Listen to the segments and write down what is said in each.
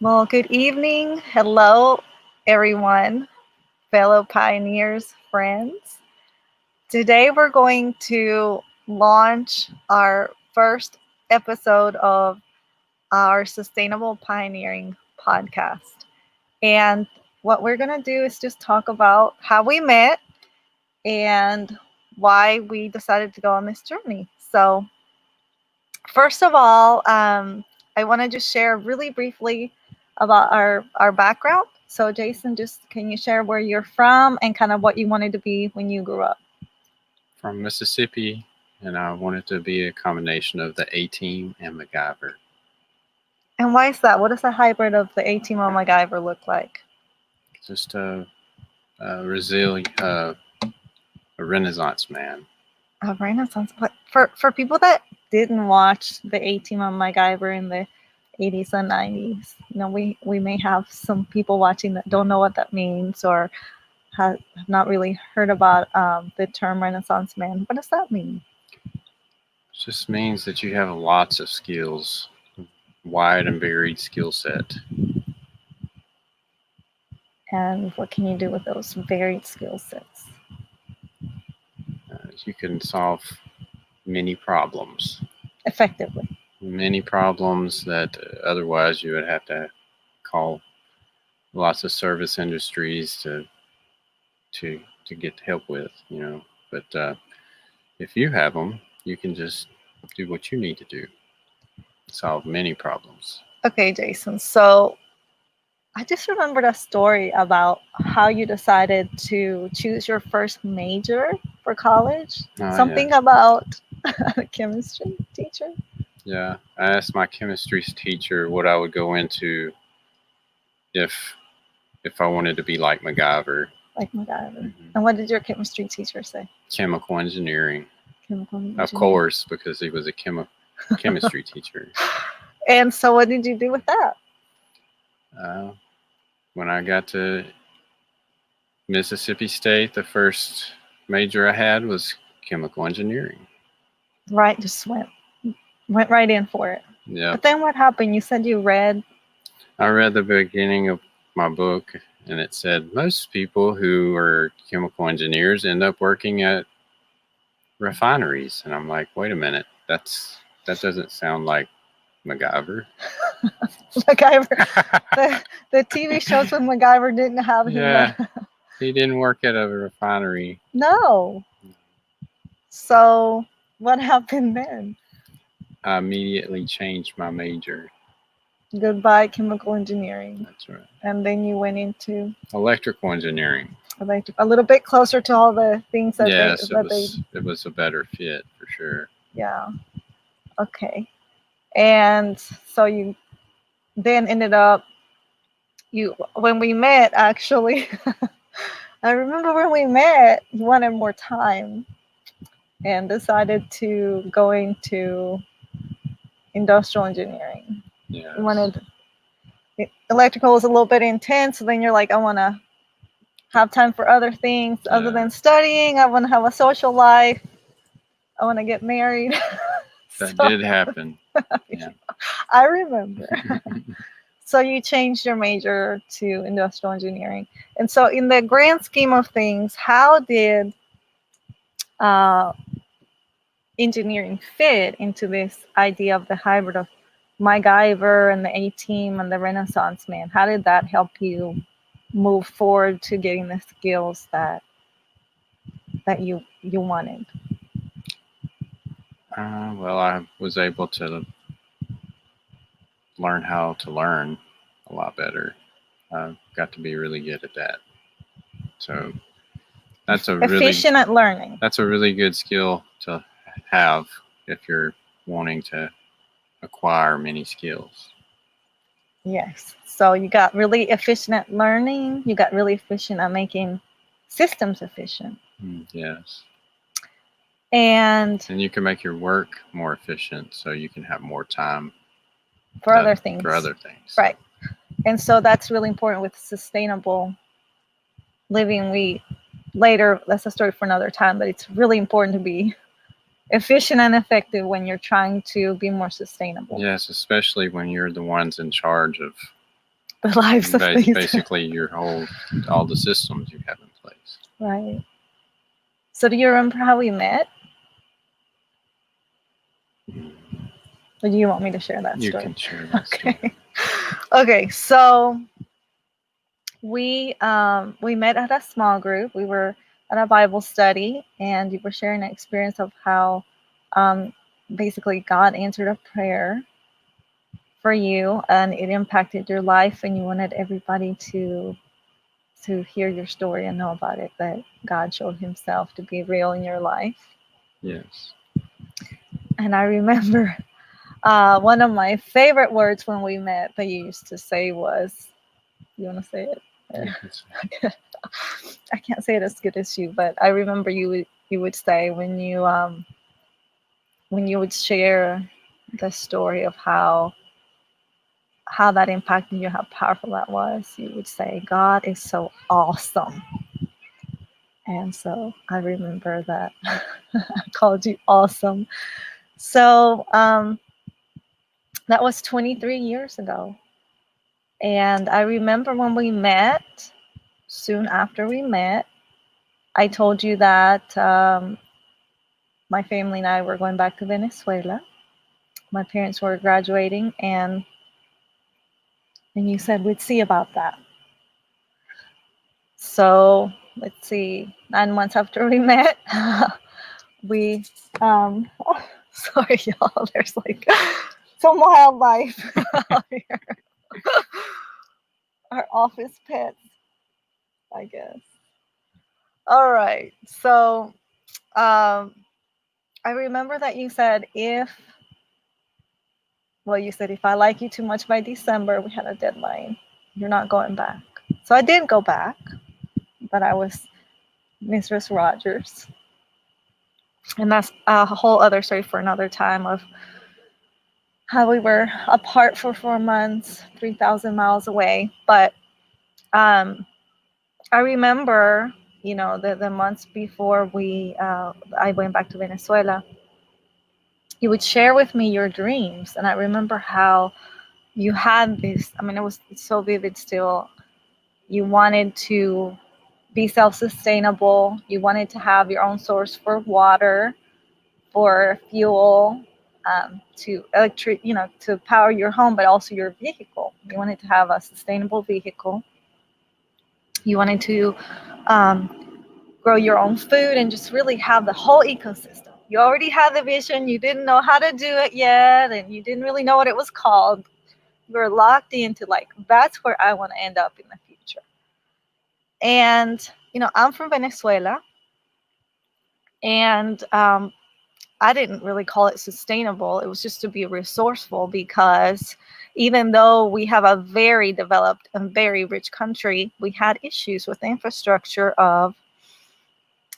Well, good evening. Hello, everyone, fellow pioneers, friends. Today we're going to launch our first episode of our Sustainable Pioneering podcast. And what we're going to do is just talk about how we met and why we decided to go on this journey. So, first of all, I want to just share really briefly about our background. So, Jason, just can you share where you're from and kind of what you wanted to be when you grew up? From Mississippi, and I wanted to be a combination of the A-Team and MacGyver. And why is that? What does a hybrid of the A-Team or MacGyver look like? Just a resilient, a Renaissance man. A Renaissance. But for people that didn't watch the A-Team or MacGyver in the 80s and 90s, we may have some people watching that don't know what that means or have not really heard about the term Renaissance man. What does that mean? It just means that you have lots of skills, wide and varied skill set. And what can you do with those varied skill sets? You can solve many problems. Effectively. Many problems that otherwise you would have to call lots of service industries to get help with, But if you have them, you can just do what you need to do. Solve many problems. Okay, Jason. So I just remembered a story about how you decided to choose your first major for college. Something about a chemistry teacher. Yeah, I asked my chemistry teacher what I would go into if I wanted to be like MacGyver. Like MacGyver. Mm-hmm. And what did your chemistry teacher say? Chemical engineering. Chemical engineering. Of course, because he was a chemistry teacher. And so what did you do with that? When I got to Mississippi State, the first major I had was chemical engineering. Right, just went right in for it. Yeah. But then what happened? You said you read? I read the beginning of my book, and it said most people who are chemical engineers end up working at refineries. And I'm like, wait a minute, that doesn't sound like MacGyver. MacGyver. The TV shows with MacGyver didn't have him. Yeah, he didn't work at a refinery. No. So what happened then? I immediately changed my major. Goodbye chemical engineering. That's right. And then you went into electrical engineering. A little bit closer to all the things that it was a better fit for sure. Yeah. Okay. And so you then ended up when we met, actually, I remember when we met, you wanted more time and decided to go into industrial engineering. Yeah. Electrical was a little bit intense, so then you're like, I want to have time for other things other than studying. I want to have a social life. I want to get married. That did happen. Yeah. I remember. So you changed your major to industrial engineering. And so in the grand scheme of things, how did engineering fit into this idea of the hybrid of MacGyver and the A-Team and the Renaissance man? How did that help you move forward to getting the skills that you wanted? Well, I was able to learn how to learn a lot better. I got to be really good at that. So that's efficient at learning. That's a really good skill to have if you're wanting to acquire many skills. Yes. So you got really efficient at learning. You got really efficient at making systems efficient. Yes. And you can make your work more efficient so you can have more time for other things. Right. And so that's really important with sustainable living. That's a story for another time, but it's really important to be efficient and effective when you're trying to be more sustainable. Yes, especially when you're the ones in charge of the lives of these. Basically, all the systems you have in place. Right. So do you remember how we met? Or do you want me to share that You story? can share that story. Okay. So we met at a small group. We were at a Bible study, and you were sharing an experience of how basically God answered a prayer for you, and it impacted your life, and you wanted everybody to hear your story and know about it, that God showed himself to be real in your life. Yes. And I remember one of my favorite words when we met that you used to say was, you want to say it? I can't say it as good as you, but I remember you would say when you would share the story of how that impacted you, how powerful that was, you would say, God is so awesome. And so I remember that I called you awesome. So that was 23 years ago. And I remember when we met, soon after we met, I told you that my family and I were going back to Venezuela. My parents were graduating, and you said we'd see about that. So let's see, 9 months after we met, we oh, sorry y'all, there's like some wildlife out here. Our office pets, I guess. All right, so I remember that you said if I like you too much by December, we had a deadline, you're not going back. So I did go back, but I was Mistress Rogers. And that's a whole other story for another time, of how we were apart for 4 months, 3,000 miles away. But I remember, the months before I went back to Venezuela, you would share with me your dreams. And I remember how you had this, it's so vivid still. You wanted to be self-sustainable. You wanted to have your own source for water, for fuel, to to power your home, but also your vehicle. You wanted to have a sustainable vehicle. You wanted to grow your own food and just really have the whole ecosystem. You already had the vision. You didn't know how to do it yet, and you didn't really know what it was called. You were locked into that's where I want to end up in the future. And I'm from Venezuela, and I didn't really call it sustainable. It was just to be resourceful, because even though we have a very developed and very rich country, we had issues with the infrastructure of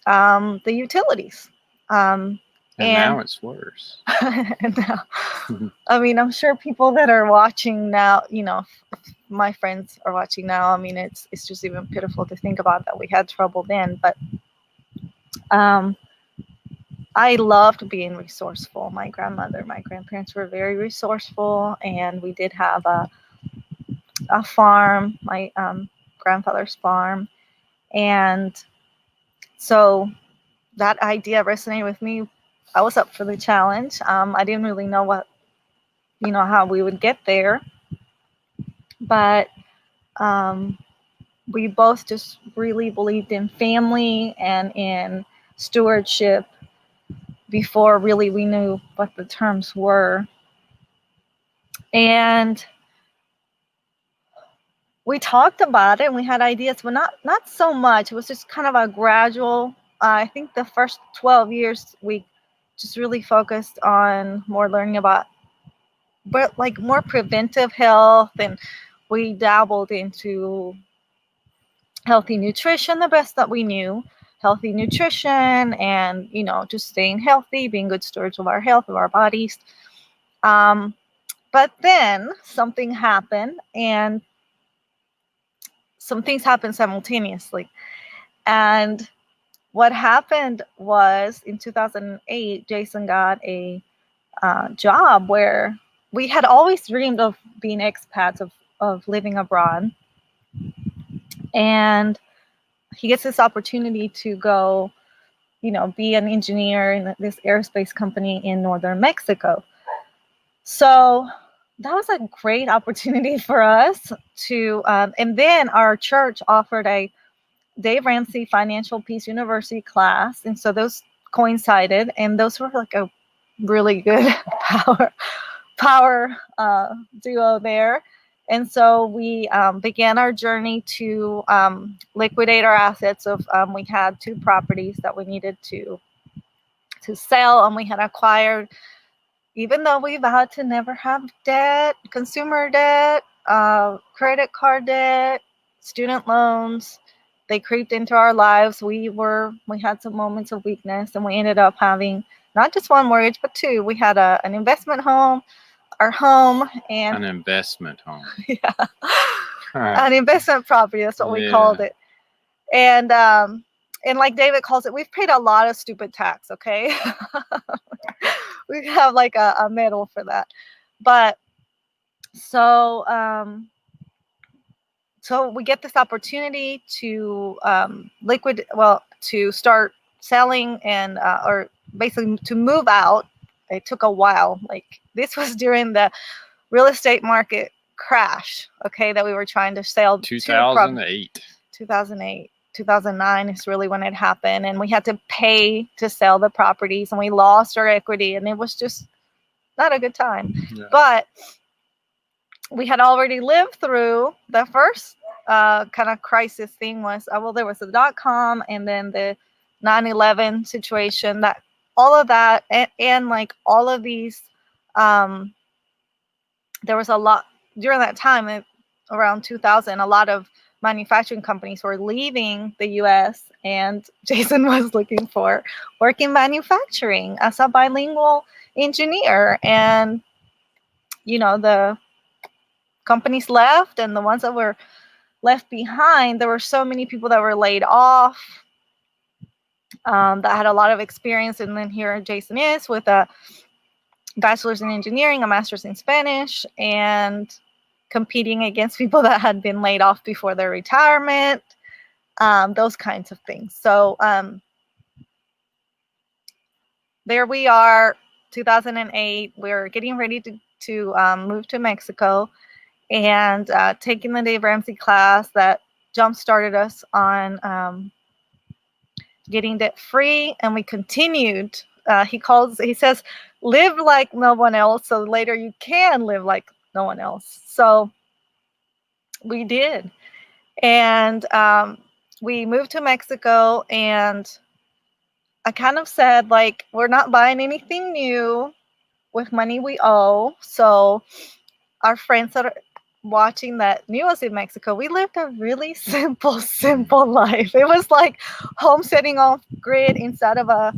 the utilities. And now it's worse. And now, I'm sure people that are watching now, my friends are watching now. It's just even pitiful to think about that we had trouble then. But I loved being resourceful. My grandparents were very resourceful, and we did have a farm, my grandfather's farm. And so that idea resonated with me. I was up for the challenge. I didn't really know how we would get there, but we both just really believed in family and in stewardship before really we knew what the terms were. And we talked about it and we had ideas, but not so much. It was just kind of a gradual. I think the first 12 years we just really focused on more learning about, but more preventive health, and we dabbled into healthy nutrition the best that we knew. Healthy nutrition, and just staying healthy, being good stewards of our health, of our bodies. But then something happened, and some things happened simultaneously. And what happened was, in 2008, Jason got a job where we had always dreamed of being expats, of of living abroad. And he gets this opportunity to go, be an engineer in this aerospace company in northern Mexico. So that was a great opportunity for us to, and then our church offered a Dave Ramsey Financial Peace University class. And so those coincided, and those were like a really good power duo there. And so we began our journey to liquidate our assets. We had 2 properties that we needed to sell, and we had acquired, even though we vowed to never have debt, consumer debt, credit card debt, student loans. They creeped into our lives. We had some moments of weakness, and we ended up having not just 1 mortgage, but 2. We had an investment home, our home, and an investment home. Yeah, an investment property. That's what we called it. And like David calls it, we've paid a lot of stupid tax. Okay, we have like a medal for that. But so we get this opportunity to to start selling and or basically to move out. It took a while. Like, this was during the real estate market crash, okay, that we were trying to sell. 2008. 2009 is really when it happened, and we had to pay to sell the properties, and we lost our equity, and it was just not a good time. Yeah. But we had already lived through the first kind of crisis thing. There was the .com, and then the 9/11 situation, that all of that, and like all of these, there was a lot during that time, around 2000, a lot of manufacturing companies were leaving the US, and Jason was looking for work in manufacturing as a bilingual engineer. And the companies left, and the ones that were left behind, there were so many people that were laid off that had a lot of experience. And then here Jason is with a bachelor's in engineering, a master's in Spanish, and competing against people that had been laid off before their retirement, those kinds of things. So there we are, 2008. We're getting ready to move to Mexico, and taking the Dave Ramsey class that jump-started us on getting debt-free, and we continued. He says, live like no one else, so later you can live like no one else. So we did. And we moved to Mexico, and I kind of said, like, we're not buying anything new with money we owe. So our friends that are watching that knew us in Mexico, we lived a really simple life. It was like homesteading off grid inside of a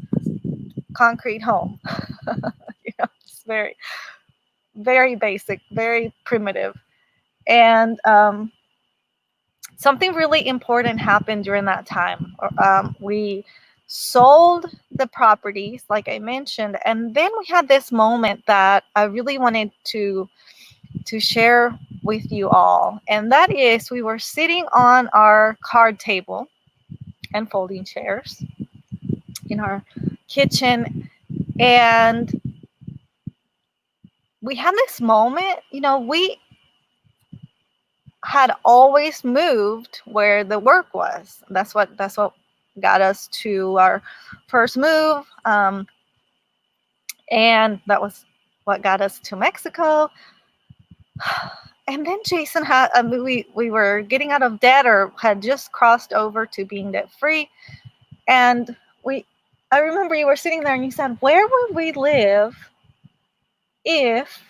concrete home. It's very, very basic, very primitive. And something really important happened during that time. We sold the properties, like I mentioned, and then we had this moment that I really wanted to share with you all. And that is, we were sitting on our card table and folding chairs in our kitchen, and we had this moment. We had always moved where the work was. That's what got us to our first move, and that was what got us to Mexico. And then Jason had, we were getting out of debt, or had just crossed over to being debt free. And I remember you were sitting there and you said, where would we live if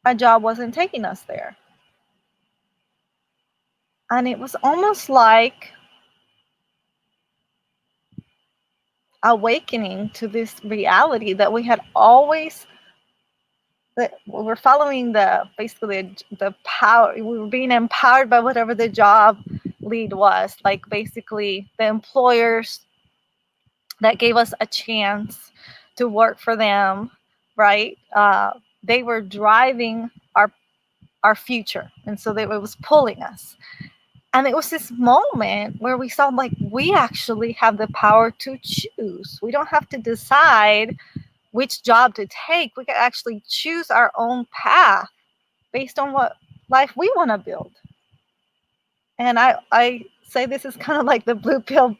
a job wasn't taking us there? And it was almost like awakening to this reality that we had always, that we were following basically the power. We were being empowered by whatever the job lead was, like basically the employers that gave us a chance to work for them, right? They were driving our our future. And so it was pulling us. And it was this moment where we saw like we actually have the power to choose. We don't have to decide which job to take. We can actually choose our own path based on what life we want to build. And I say this is kind of like the blue pill,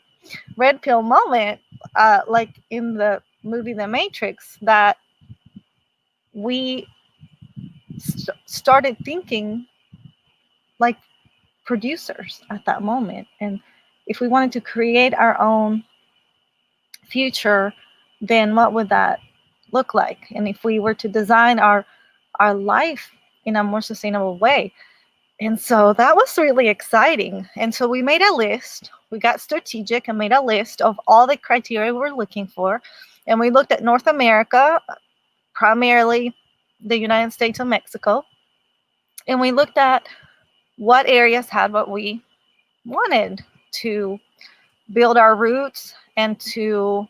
red pill moment, like in the movie The Matrix, that we started thinking like producers at that moment. And if we wanted to create our own future, then what would that look like? And if we were to design our life in a more sustainable way. And so that was really exciting. And so we made a list. We got strategic and made a list of all the criteria we were looking for. And we looked at North America, primarily the United States and Mexico. And we looked at what areas had what we wanted to build our roots and to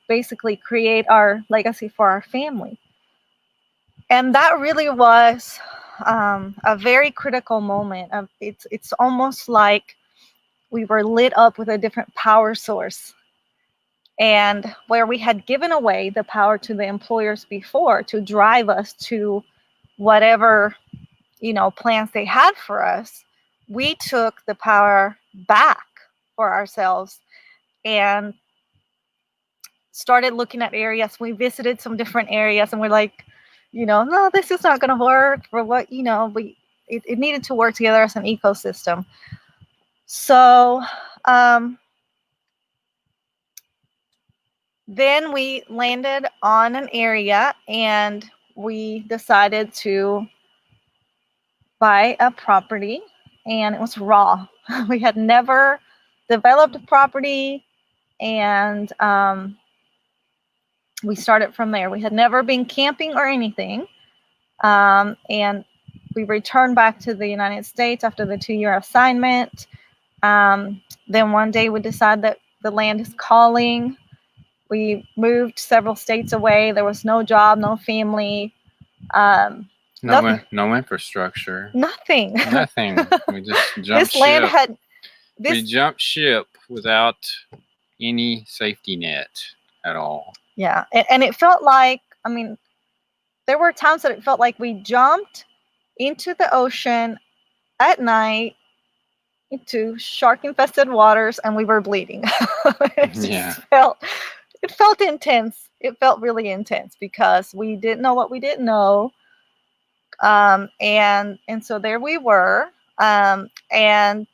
basically create our legacy for our family. And that really was a very critical moment. It's almost like we were lit up with a different power source, and where we had given away the power to the employers before to drive us to whatever plans they had for us, we took the power back for ourselves and started looking at areas. We visited some different areas and we're like, no, this is not going to work for what, it needed to work together as an ecosystem. So then we landed on an area and we decided to buy a property, and it was raw. We had never developed a property, and we started from there. We had never been camping or anything. And we returned back to the United States after the 2-year assignment. Then one day we decided that the land is calling. We moved several states away. There was no job, no family. No infrastructure. Nothing. We just jumped ship. We jumped ship without any safety net at all. Yeah. And it felt like, there were times that it felt like we jumped into the ocean at night into shark-infested waters and we were bleeding. It felt intense. It felt really intense because we didn't know what we didn't know. And so there we were. And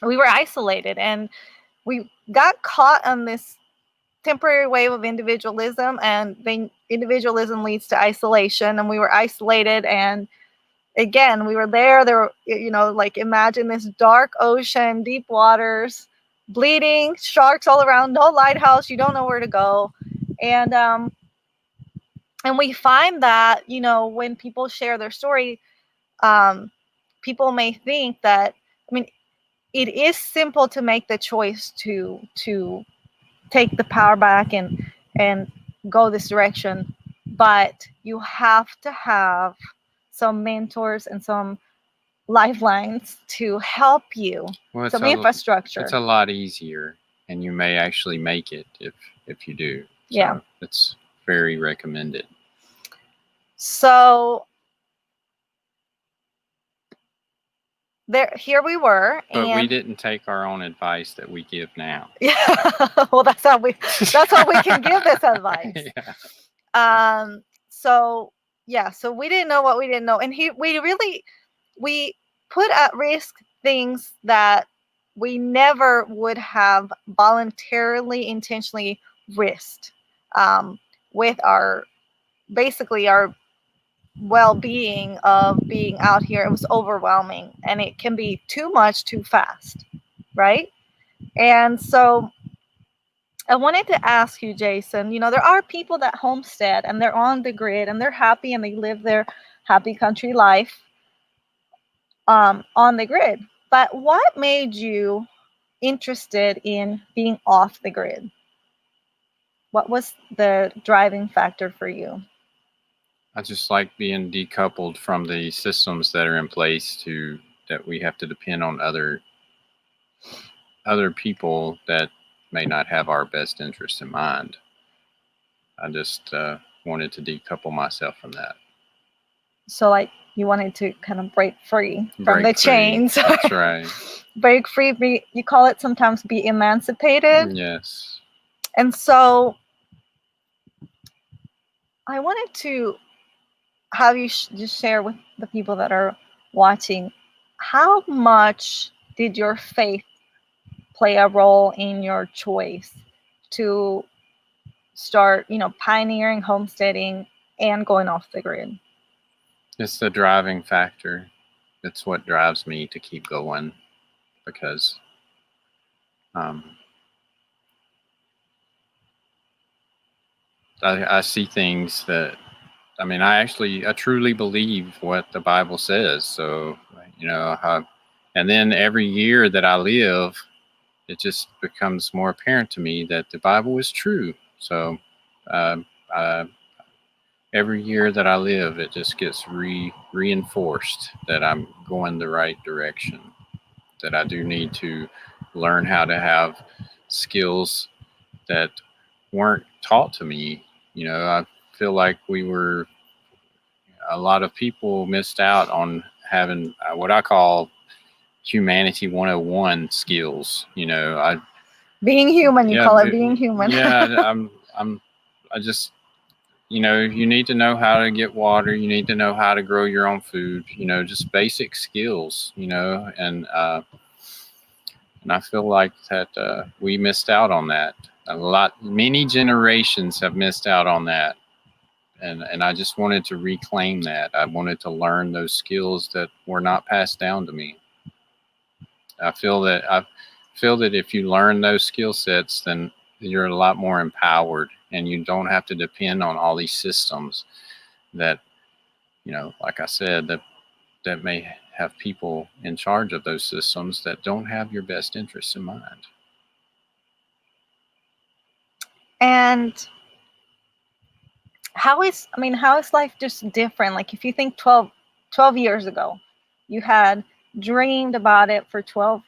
we were isolated, and we got caught on this temporary wave of individualism, and then individualism leads to isolation, and we were isolated. And again, we were there were, like, imagine this dark ocean, deep waters, bleeding, sharks all around, no lighthouse, you don't know where to go. And we find that, when people share their story, people may think that, it is simple to make the choice to take the power back and go this direction, but you have to have some mentors and some lifelines to help you. Some infrastructure. It's a lot easier, and you may actually make it if you do. So yeah, it's very recommended. So here we were, but we didn't take our own advice that we give now. Yeah, well, that's how we can give this advice. Yeah. So we didn't know what we didn't know, and we put at risk things that we never would have voluntarily, intentionally risked, with our well-being of being out here. It was overwhelming, and it can be too much too fast, right? And so I wanted to ask you, Jason, there are people that homestead and they're on the grid and they're happy and they live their happy country life on the grid. But what made you interested in being off the grid? What was the driving factor for you? I just like being decoupled from the systems that are in place that we have to depend on other people that may not have our best interest in mind. I just wanted to decouple myself from that. So like you wanted to kind of break free from the Break free. chains. That's right. Break free, you call it sometimes be emancipated. Yes. And so I wanted to have you just share with the people that are watching, how much did your faith play a role in your choice to start, pioneering homesteading and going off the grid? It's the driving factor. It's what drives me to keep going, because um, I see things that, I truly believe what the Bible says. So, and then every year that I live, it just becomes more apparent to me that the Bible is true. So, uh, uh, every year that I live, it just gets reinforced that I'm going the right direction, that I do need to learn how to have skills that weren't taught to me. I feel like a lot of people missed out on having what I call humanity 101 skills. Being human, you Yeah, call it being human. yeah, I just, you need to know how to get water. You need to know how to grow your own food, just basic skills, and I feel like that we missed out on that. Many generations have missed out on that. And I just wanted to reclaim that. I wanted to learn those skills that were not passed down to me. I feel that if you learn those skill sets, then you're a lot more empowered, and you don't have to depend on all these systems that, like I said, that may have people in charge of those systems that don't have your best interests in mind. And how is life just different? Like if you think 12 years ago, you had dreamed about it for 12,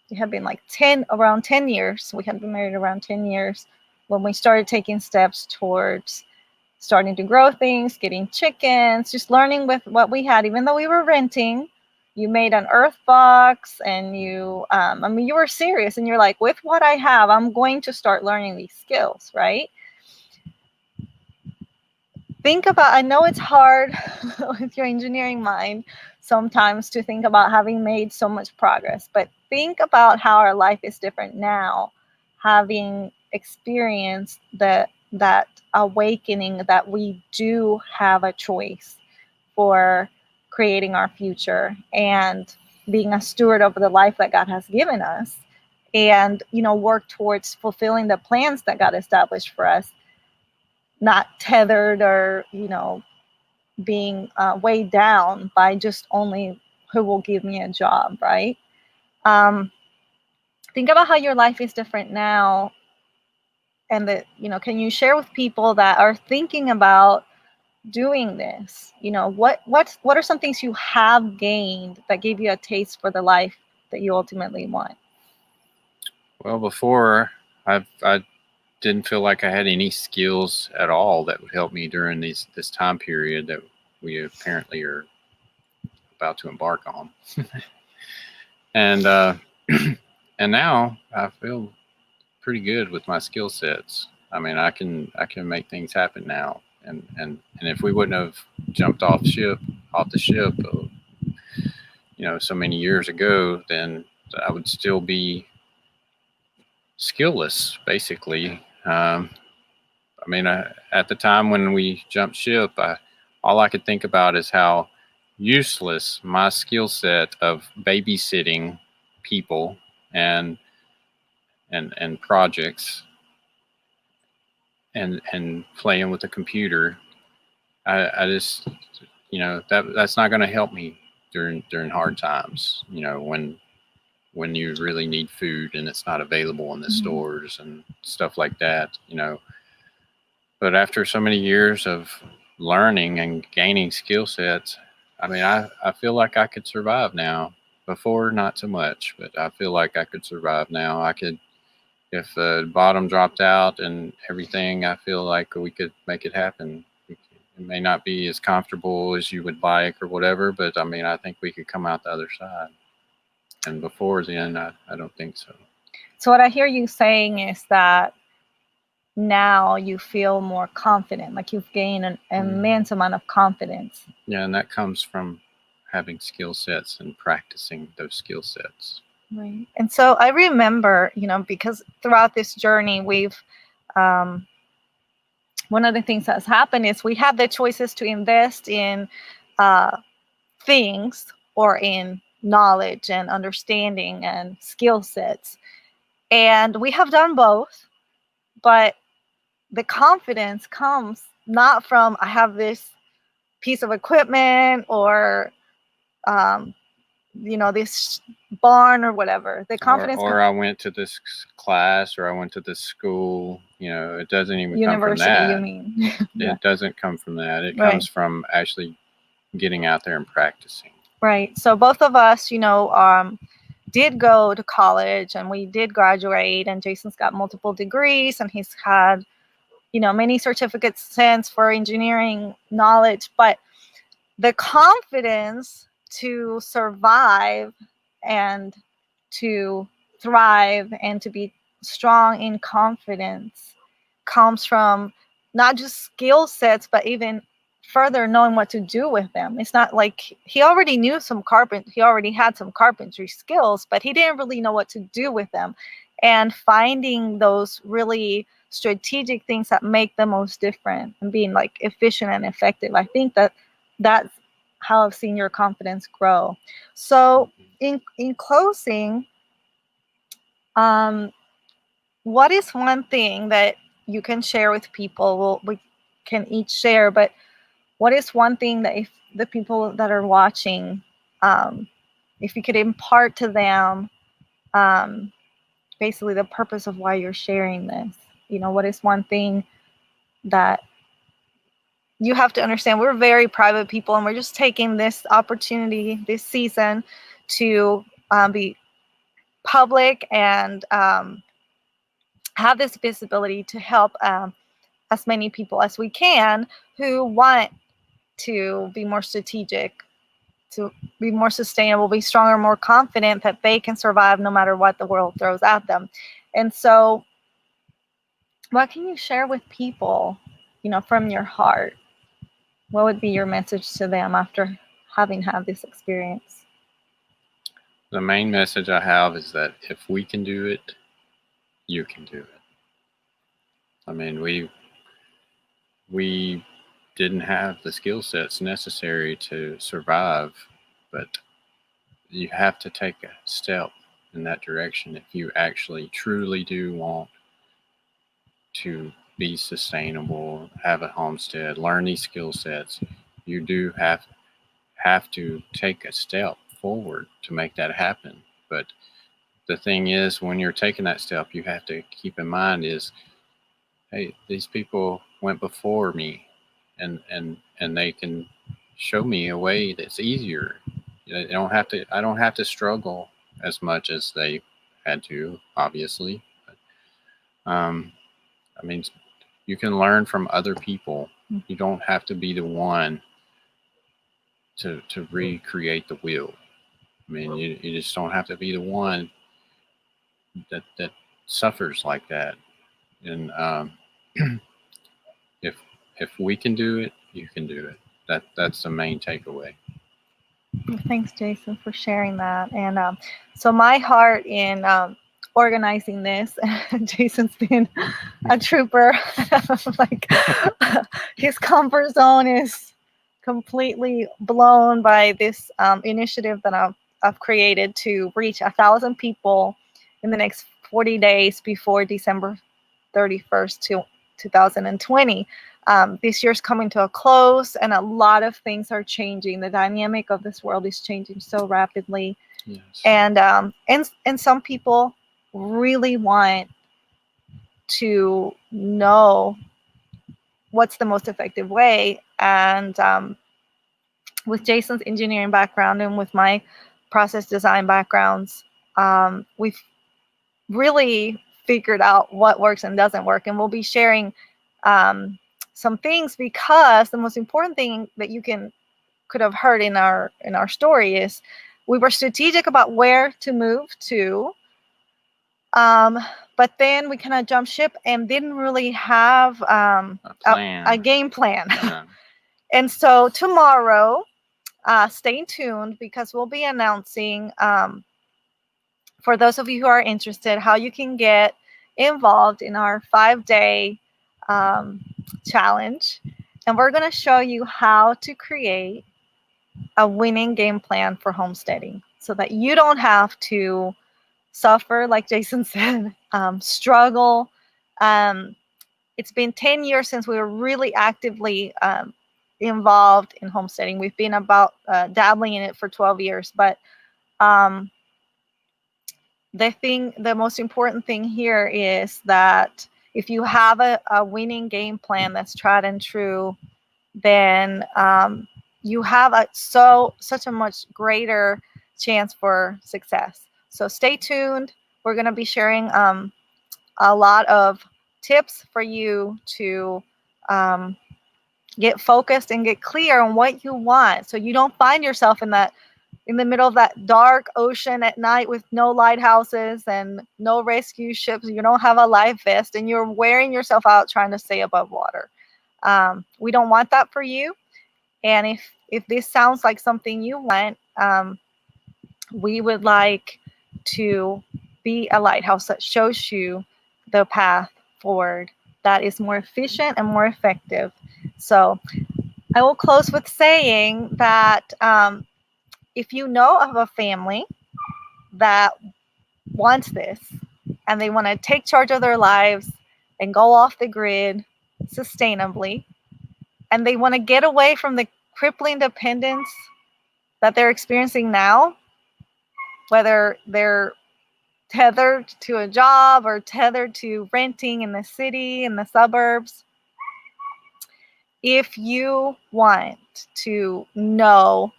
you had been like around 10 years. We had been married around 10 years when we started taking steps towards starting to grow things, getting chickens, just learning with what we had, even though we were renting. You made an earth box, and you were serious, and you're like, with what I have, I'm going to start learning these skills, right? Think about, I know it's hard with your engineering mind sometimes to think about having made so much progress, but think about how our life is different now, having experienced that awakening that we do have a choice for creating our future and being a steward over the life that God has given us, and work towards fulfilling the plans that God established for us, not tethered or being weighed down by just only who will give me a job, right? um, think about how your life is different now, and that can you share with people that are thinking about doing this, what are some things you have gained that gave you a taste for the life that you ultimately want? Well, before, I didn't feel like I had any skills at all that would help me during this time period that we apparently are about to embark on. And and now I feel pretty good with my skill sets. I can make things happen now. And if we wouldn't have jumped off the ship, so many years ago, then I would still be skillless, basically. At the time when we jumped ship, all I could think about is how useless my skill set of babysitting people and and projects and playing with the computer. I just, that's not going to help me during hard times. When you really need food and it's not available in the stores and stuff like that. But after so many years of learning and gaining skill sets. I mean, I feel like I could survive now. Before, not so much, but I feel like I could survive now. I could, if the bottom dropped out and everything, I feel like we could make it happen. It may not be as comfortable as you would like or whatever, but I mean, I think we could come out the other side. And before then, I don't think so. So what I hear you saying is that now you feel more confident, like you've gained an immense amount of confidence. Yeah, and that comes from having skill sets and practicing those skill sets. Right. And so I remember, because throughout this journey, we've, one of the things that's happened is we have the choices to invest in things or in knowledge and understanding and skill sets. And we have done both, but the confidence comes not from I have this piece of equipment or this barn or whatever. The confidence or I went to this class or I went to this school. It doesn't even university, come from that. You mean? Yeah. It doesn't come from that. It Right. comes from actually getting out there and practicing. Right. So both of us, did go to college and we did graduate, and Jason's got multiple degrees and he's had, many certificates since for engineering knowledge, but the confidence to survive and to thrive and to be strong in confidence comes from not just skill sets, but even further knowing what to do with them. It's not like he already knew he already had some carpentry skills, but he didn't really know what to do with them. And finding those really strategic things that make the most difference and being like efficient and effective. I think that's how I've seen your confidence grow. So in closing, what is one thing that you can share with people? We can each share, but what is one thing that if the people that are watching, if you could impart to them, basically the purpose of why you're sharing this? What is one thing that you have to understand? We're very private people, and we're just taking this opportunity this season to be public and have this visibility to help as many people as we can who want to be more strategic, to be more sustainable, be stronger, more confident that they can survive no matter what the world throws at them. And so what can you share with people, from your heart? What would be your message to them after having had this experience? The main message I have is that if we can do it, you can do it. I mean, we didn't have the skill sets necessary to survive, but you have to take a step in that direction if you actually truly do want to be sustainable, have a homestead, learn these skill sets. You do have to take a step forward to make that happen. But the thing is, when you're taking that step, you have to keep in mind is, hey, these people went before me, and they can show me a way that's easier. I don't have to struggle as much as they had to, obviously. But, I mean, you can learn from other people. You don't have to be the one to recreate the wheel. I mean, you just don't have to be the one that suffers like that. And if we can do it, you can do it. That's the main takeaway. Thanks, Jason, for sharing that. And so my heart in organizing this, Jason's been a trooper. Like his comfort zone is completely blown by this initiative that I've created to reach 1,000 people in the next 40 days before December 31st, 2020. This year's coming to a close, and a lot of things are changing. The dynamic of this world is changing so rapidly. Yes. And some people really want to know what's the most effective way. And with Jason's engineering background and with my process design backgrounds, we've really figured out what works and doesn't work. And we'll be sharing some things, because the most important thing that you could have heard in our story is we were strategic about where to move to, but then we kind of jumped ship and didn't really have a game plan. Yeah. And so tomorrow, stay tuned, because we'll be announcing, for those of you who are interested, how you can get involved in our 5-day challenge. And we're going to show you how to create a winning game plan for homesteading, so that you don't have to suffer, like Jason said, struggle. It's been 10 years since we were really actively involved in homesteading. We've been about dabbling in it for 12 years, but the most important thing here is that if you have a winning game plan that's tried and true, then you have such a much greater chance for success. So stay tuned. We're going to be sharing a lot of tips for you to get focused and get clear on what you want, so you don't find yourself in the middle of that dark ocean at night with no lighthouses and no rescue ships. You don't have a life vest and you're wearing yourself out trying to stay above water. We don't want that for you. And if this sounds like something you want, we would like to be a lighthouse that shows you the path forward that is more efficient and more effective. So I will close with saying that if you know of a family that wants this and they want to take charge of their lives and go off the grid sustainably, and they want to get away from the crippling dependence that they're experiencing now, whether they're tethered to a job or tethered to renting in the city, in the suburbs, if you want to know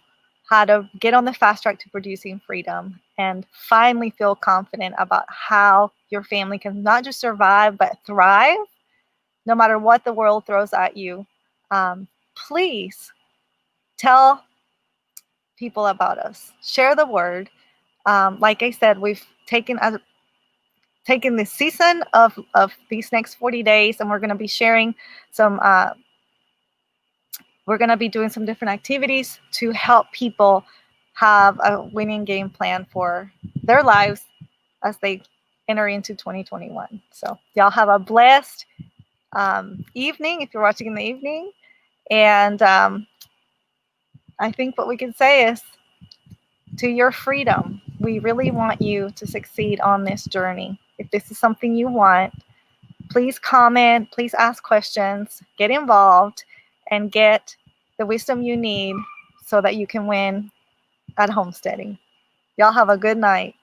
how to get on the fast track to producing freedom and finally feel confident about how your family can not just survive but thrive no matter what the world throws at you, please tell people about us. Share the word. Like I said, we've taken this season of these next 40 days, and we're going to be sharing some we're going to be doing some different activities to help people have a winning game plan for their lives as they enter into 2021. So y'all have a blessed evening if you're watching in the evening. And I think what we can say is, to your freedom, we really want you to succeed on this journey. If this is something you want, please comment, please ask questions, get involved, and get the wisdom you need so that you can win at homesteading. Y'all have a good night.